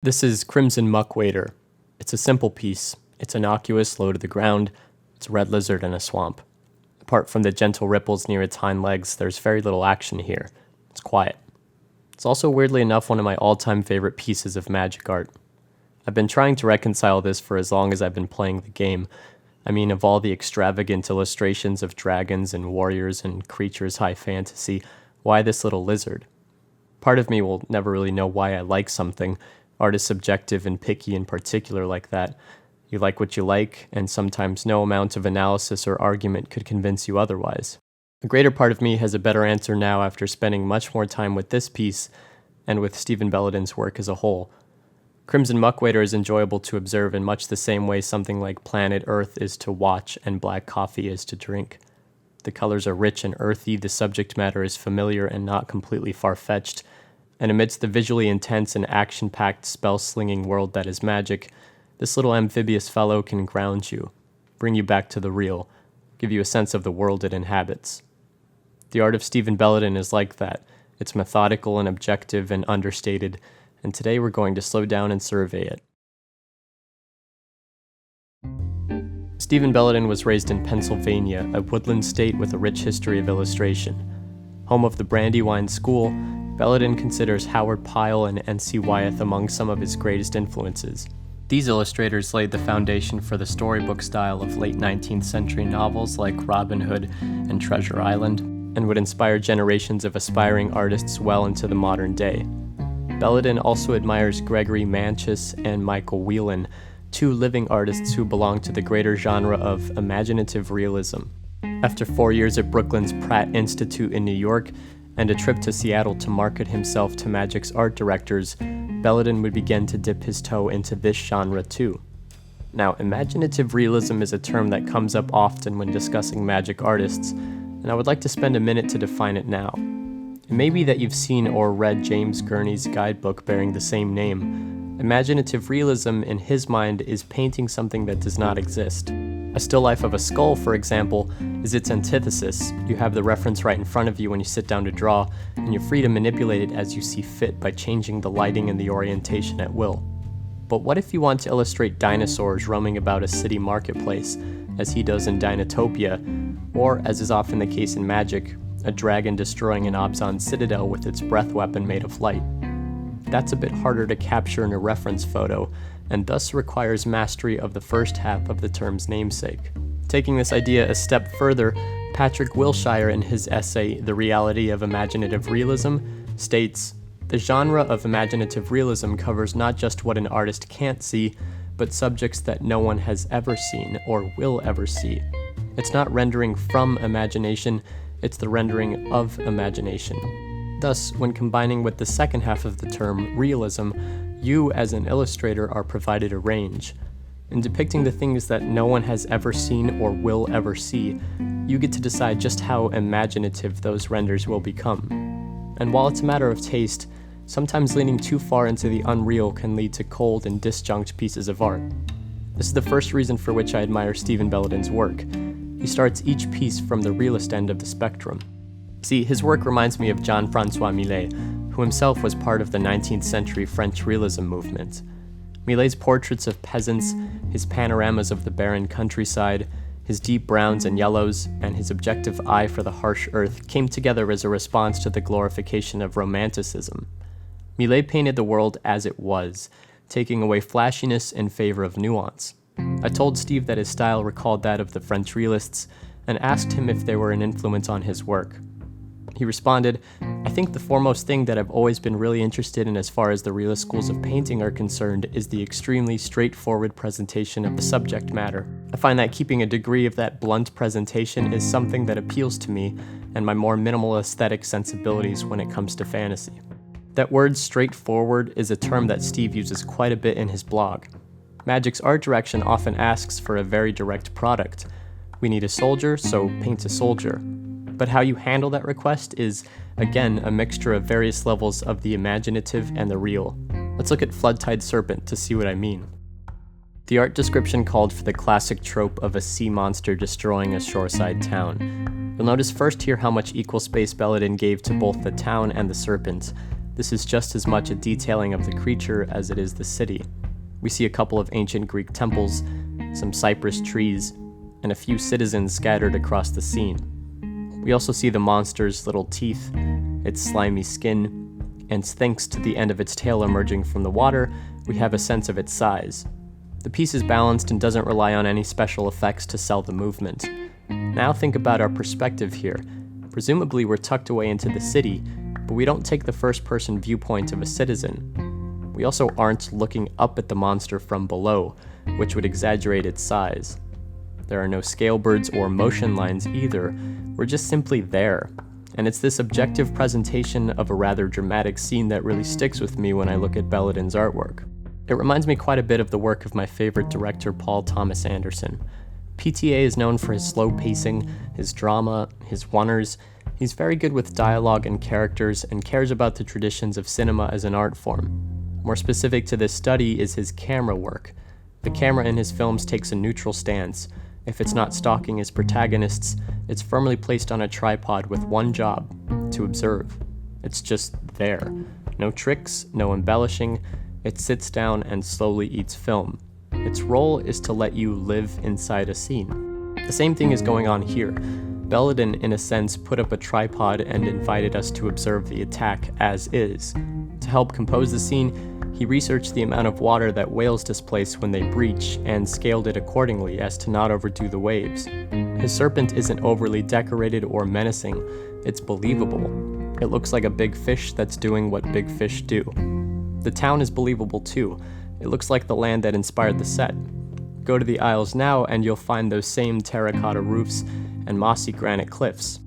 This is Crimson Muckwader. It's a simple piece. It's innocuous, low to the ground. It's a red lizard in a swamp. Apart from the gentle ripples near its hind legs, there's very little action here. It's quiet. It's also weirdly enough one of my all-time favorite pieces of magic art. I've been trying to reconcile this for as long as I've been playing the game. I mean, of all the extravagant illustrations of dragons and warriors and creatures high fantasy, why this little lizard? Part of me will never really know why I like something. Art is subjective and picky in particular like that. You like what you like, and sometimes no amount of analysis or argument could convince you otherwise. A greater part of me has a better answer now after spending much more time with this piece and with Steven Belledin's work as a whole. Crimson Muckwader is enjoyable to observe in much the same way something like Planet Earth is to watch and black coffee is to drink. The colors are rich and earthy, the subject matter is familiar and not completely far-fetched, and amidst the visually intense and action-packed spell-slinging world that is magic, this little amphibious fellow can ground you, bring you back to the real, give you a sense of the world it inhabits. The art of Steven Belledin is like that. It's methodical and objective and understated, and today we're going to slow down and survey it. Steven Belledin was raised in Pennsylvania, a woodland state with a rich history of illustration. Home of the Brandywine School, Belledin considers Howard Pyle and N.C. Wyeth among some of his greatest influences. These illustrators laid the foundation for the storybook style of late 19th century novels like Robin Hood and Treasure Island, and would inspire generations of aspiring artists well into the modern day. Belledin also admires Gregory Manchis and Michael Whelan, two living artists who belong to the greater genre of imaginative realism. After 4 years at Brooklyn's Pratt Institute in New York, and a trip to Seattle to market himself to Magic's art directors, Belledin would begin to dip his toe into this genre too. Now, imaginative realism is a term that comes up often when discussing magic artists, and I would like to spend a minute to define it now. It may be that you've seen or read James Gurney's guidebook bearing the same name. Imaginative realism, in his mind, is painting something that does not exist. A still life of a skull, for example, is its antithesis. You have the reference right in front of you when you sit down to draw, and you're free to manipulate it as you see fit by changing the lighting and the orientation at will. But what if you want to illustrate dinosaurs roaming about a city marketplace, as he does in Dinotopia, or, as is often the case in magic, a dragon destroying an Abzan citadel with its breath weapon made of light? That's a bit harder to capture in a reference photo, and thus requires mastery of the first half of the term's namesake. Taking this idea a step further, Patrick Wilshire, in his essay The Reality of Imaginative Realism, states, "The genre of imaginative realism covers not just what an artist can't see, but subjects that no one has ever seen or will ever see. It's not rendering from imagination, it's the rendering of imagination." Thus, when combining with the second half of the term, realism, you as an illustrator are provided a range. In depicting the things that no one has ever seen or will ever see, you get to decide just how imaginative those renders will become. And while it's a matter of taste, sometimes leaning too far into the unreal can lead to cold and disjunct pieces of art. This is the first reason for which I admire Steven Belledin's work. He starts each piece from the realist end of the spectrum. See, his work reminds me of Jean-François Millet, who himself was part of the 19th century French realism movement. Millet's portraits of peasants, his panoramas of the barren countryside, his deep browns and yellows, and his objective eye for the harsh earth came together as a response to the glorification of romanticism. Millet painted the world as it was, taking away flashiness in favor of nuance. I told Steve that his style recalled that of the French realists, and asked him if they were an influence on his work. He responded, "I think the foremost thing that I've always been really interested in as far as the realist schools of painting are concerned is the extremely straightforward presentation of the subject matter. I find that keeping a degree of that blunt presentation is something that appeals to me and my more minimal aesthetic sensibilities when it comes to fantasy." That word straightforward is a term that Steve uses quite a bit in his blog. Magic's art direction often asks for a very direct product. We need a soldier, so paint a soldier. But how you handle that request is, again, a mixture of various levels of the imaginative and the real. Let's look at Floodtide Serpent to see what I mean. The art description called for the classic trope of a sea monster destroying a shoreside town. You'll notice first here how much equal space Belledin gave to both the town and the serpent. This is just as much a detailing of the creature as it is the city. We see a couple of ancient Greek temples, some cypress trees, and a few citizens scattered across the scene. We also see the monster's little teeth, its slimy skin, and thanks to the end of its tail emerging from the water, we have a sense of its size. The piece is balanced and doesn't rely on any special effects to sell the movement. Now think about our perspective here. Presumably we're tucked away into the city, but we don't take the first-person viewpoint of a citizen. We also aren't looking up at the monster from below, which would exaggerate its size. There are no scale birds or motion lines either, we're just simply there. And it's this objective presentation of a rather dramatic scene that really sticks with me when I look at Belledin's artwork. It reminds me quite a bit of the work of my favorite director, Paul Thomas Anderson. PTA is known for his slow pacing, his drama, his wonders. He's very good with dialogue and characters and cares about the traditions of cinema as an art form. More specific to this study is his camera work. The camera in his films takes a neutral stance. If it's not stalking his protagonists, it's firmly placed on a tripod with one job: to observe. It's just there. No tricks, no embellishing. It sits down and slowly eats film. Its role is to let you live inside a scene. The same thing is going on here. Belledin, in a sense, put up a tripod and invited us to observe the attack as is. To help compose the scene, he researched the amount of water that whales displace when they breach and scaled it accordingly as to not overdo the waves. His serpent isn't overly decorated or menacing, it's believable. It looks like a big fish that's doing what big fish do. The town is believable too. It looks like the land that inspired the set. Go to the Isles now and you'll find those same terracotta roofs and mossy granite cliffs.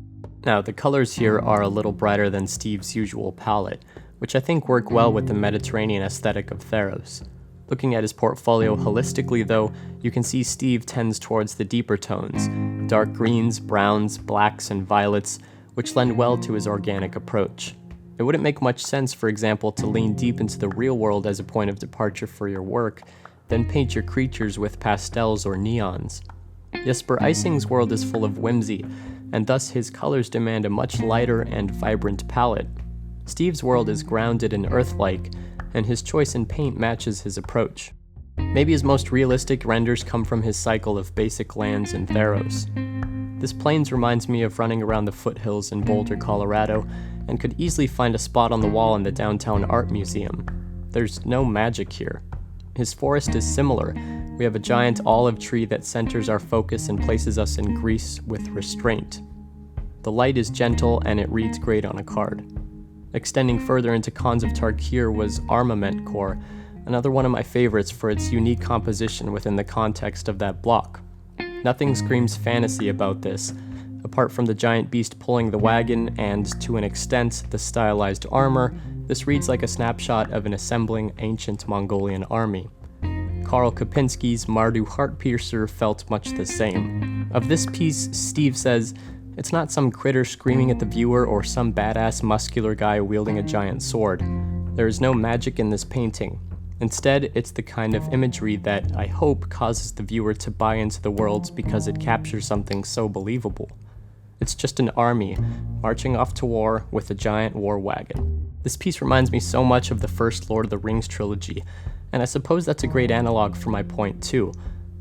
Now, the colors here are a little brighter than Steve's usual palette, which I think work well with the Mediterranean aesthetic of Theros. Looking at his portfolio holistically though, you can see Steve tends towards the deeper tones, dark greens, browns, blacks, and violets, which lend well to his organic approach. It wouldn't make much sense, for example, to lean deep into the real world as a point of departure for your work, then paint your creatures with pastels or neons. Jesper Eising's world is full of whimsy, and thus his colors demand a much lighter and vibrant palette. Steve's world is grounded and earth-like, and his choice in paint matches his approach. Maybe his most realistic renders come from his cycle of basic lands in Theros. This plains reminds me of running around the foothills in Boulder, Colorado, and could easily find a spot on the wall in the downtown art museum. There's no magic here. His forest is similar. We have a giant olive tree that centers our focus and places us in Greece with restraint. The light is gentle and it reads great on a card. Extending further into Khans of Tarkir was Armament Core, another one of my favorites for its unique composition within the context of that block. Nothing screams fantasy about this, apart from the giant beast pulling the wagon and, to an extent, the stylized armor. This reads like a snapshot of an assembling ancient Mongolian army. Karl Kopinski's Mardu Heartpiercer felt much the same. Of this piece, Steve says, "It's not some critter screaming at the viewer or some badass muscular guy wielding a giant sword. There is no magic in this painting. Instead, it's the kind of imagery that, I hope, causes the viewer to buy into the worlds because it captures something so believable. It's just an army, marching off to war with a giant war wagon." This piece reminds me so much of the first Lord of the Rings trilogy, and I suppose that's a great analog for my point too.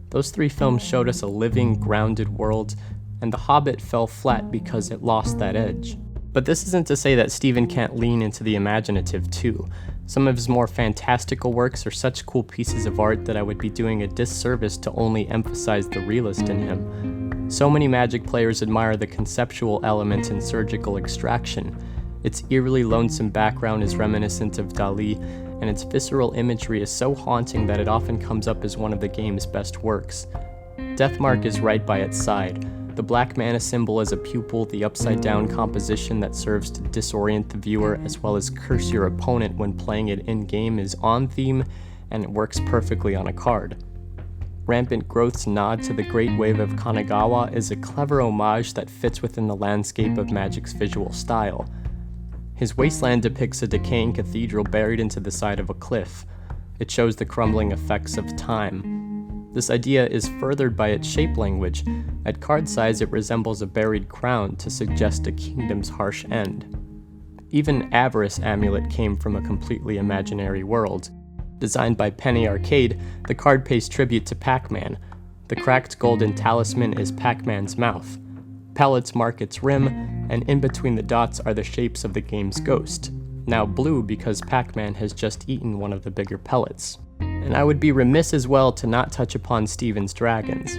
Those three films showed us a living, grounded world, and The Hobbit fell flat because it lost that edge. But this isn't to say that Steven can't lean into the imaginative too. Some of his more fantastical works are such cool pieces of art that I would be doing a disservice to only emphasize the realist in him. So many Magic players admire the conceptual element in Surgical Extraction. Its eerily lonesome background is reminiscent of Dali, and its visceral imagery is so haunting that it often comes up as one of the game's best works. Deathmark is right by its side. The black mana symbol as a pupil, the upside-down composition that serves to disorient the viewer, as well as curse your opponent when playing it in-game is on theme, and it works perfectly on a card. Rampant Growth's nod to the Great Wave of Kanagawa is a clever homage that fits within the landscape of Magic's visual style. His wasteland depicts a decaying cathedral buried into the side of a cliff. It shows the crumbling effects of time. This idea is furthered by its shape language. At card size, it resembles a buried crown to suggest a kingdom's harsh end. Even Avarice Amulet came from a completely imaginary world. Designed by Penny Arcade, the card pays tribute to Pac-Man. The cracked golden talisman is Pac-Man's mouth. Pellets mark its rim, and in between the dots are the shapes of the game's ghost, now blue because Pac-Man has just eaten one of the bigger pellets. And I would be remiss as well to not touch upon Steven's dragons.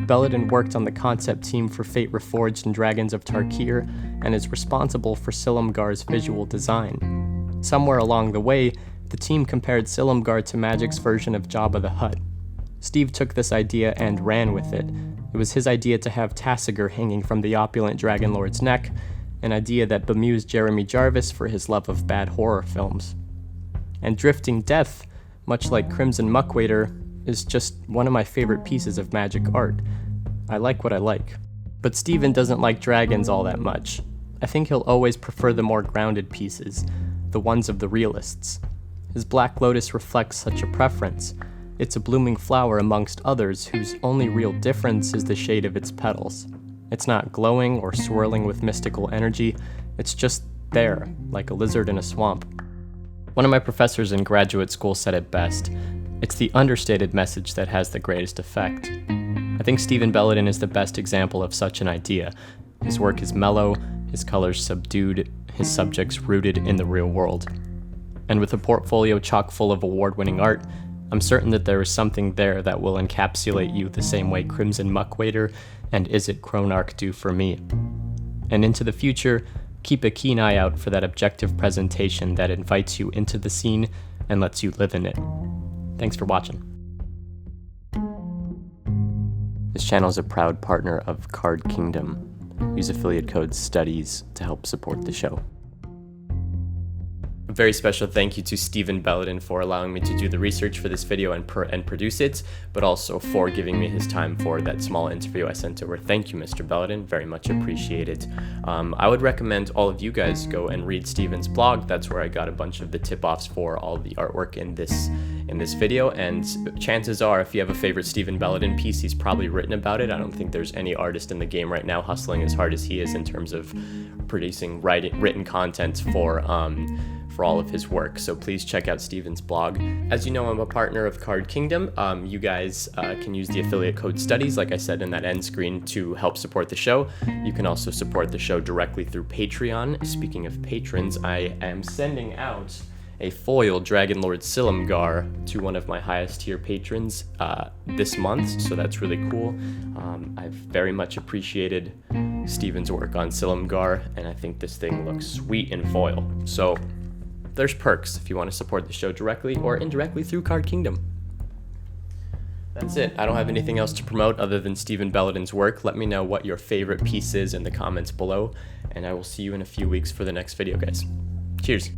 Belledin worked on the concept team for Fate Reforged and Dragons of Tarkir, and is responsible for Silumgar's visual design. Somewhere along the way, the team compared Silumgar to Magic's version of Jabba the Hutt. Steve took this idea and ran with it. It was his idea to have Tassiger hanging from the opulent Dragon Lord's neck, an idea that bemused Jeremy Jarvis for his love of bad horror films. And Drifting Death, much like Crimson Muckwader, is just one of my favorite pieces of Magic art. I like what I like. But Steven doesn't like dragons all that much. I think he'll always prefer the more grounded pieces, the ones of the realists. His Black Lotus reflects such a preference. It's a blooming flower amongst others whose only real difference is the shade of its petals. It's not glowing or swirling with mystical energy, it's just there, like a lizard in a swamp. One of my professors in graduate school said it best: it's the understated message that has the greatest effect. I think Steven Belledin is the best example of such an idea. His work is mellow, his colors subdued, his subjects rooted in the real world. And with a portfolio chock full of award-winning art, I'm certain that there is something there that will encapsulate you the same way Crimson Muckwader and Is It Chronarch do for me. And into the future, keep a keen eye out for that objective presentation that invites you into the scene and lets you live in it. Thanks for watching. This channel is a proud partner of Card Kingdom. Use affiliate code STUDIES to help support the show. A very special thank you to Steven Belledin for allowing me to do the research for this video and produce it, but also for giving me his time for that small interview I sent over. Thank you, Mr. Belledin. Very much appreciated. I would recommend all of you guys go and read Steven's blog. That's where I got a bunch of the tip-offs for all the artwork in this video, and chances are, if you have a favorite Steven Belledin piece, he's probably written about it. I don't think there's any artist in the game right now hustling as hard as he is in terms of producing written content for all of his work, so please check out Steven's blog. As you know, I'm a partner of Card Kingdom. You guys can use the affiliate code STUDIES, like I said in that end screen, to help support the show. You can also support the show directly through Patreon. Speaking of patrons, I am sending out a foil Dragon Lord Silumgar to one of my highest tier patrons this month, so that's really cool. I've very much appreciated Steven's work on Silumgar, and I think this thing looks sweet in foil. So there's perks if you want to support the show directly or indirectly through Card Kingdom. That's it. I don't have anything else to promote other than Steven Belledin's work. Let me know what your favorite piece is in the comments below, and I will see you in a few weeks for the next video, guys. Cheers.